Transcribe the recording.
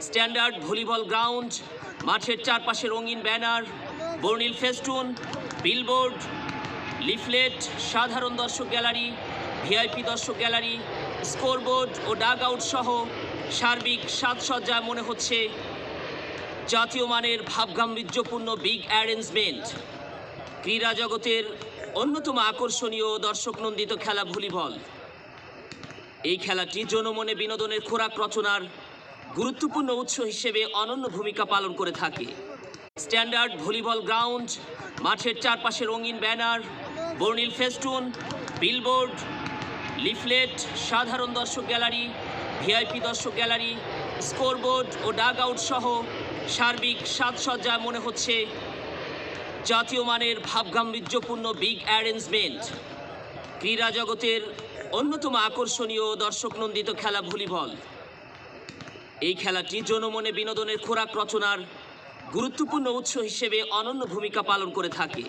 Standard volleyball ground, মাঠের চারপাশে রঙিন ব্যানার, বর্ণিল ফেস্টুন, বিলবোর্ড, লিফলেট, সাধারণ দর্শক গ্যালারি, ভিআইপি দর্শক গ্যালারি, স্কোরবোর্ড ও ডাগ আউট সহ সার্বিক সাজসজ্জা মনে হচ্ছে জাতীয় মানের ভাবগাম্ভীর্যপূর্ণ বিগ অ্যারেঞ্জমেন্ট। ক্রীড়া জগতের অন্যতম আকর্ষণীয় দর্শকনন্দিত খেলা ভলিবল। এই খেলাটি জনমনে বিনোদনের খোরাক রচনার গুরুত্বপূর্ণ উৎস হিসেবে অনন্য ভূমিকা পালন করে থাকে। স্ট্যান্ডার্ড ভলিবল গ্রাউন্ড, মাঠের চারপাশে রঙিন ব্যানার, বর্ণিল ফেস্টুন, বিলবোর্ড, লিফলেট, সাধারণ দর্শক গ্যালারি, ভিআইপি দর্শক গ্যালারি, স্কোরবোর্ড ও ডাগ আউট সহ সার্বিক সাজসজ্জা মনে হচ্ছে জাতীয় মানের ভাবগাম্ভীর্যপূর্ণ বিগ অ্যারেঞ্জমেন্ট। ক্রীড়া জগতের অন্যতম আকর্ষণীয় দর্শকনন্দিত খেলা ভলিবল। এই খেলাটি জনমনে বিনোদনের খোরাক রচনার গুরুত্বপূর্ণ উৎস হিসেবে অনন্য ভূমিকা পালন করে থাকে।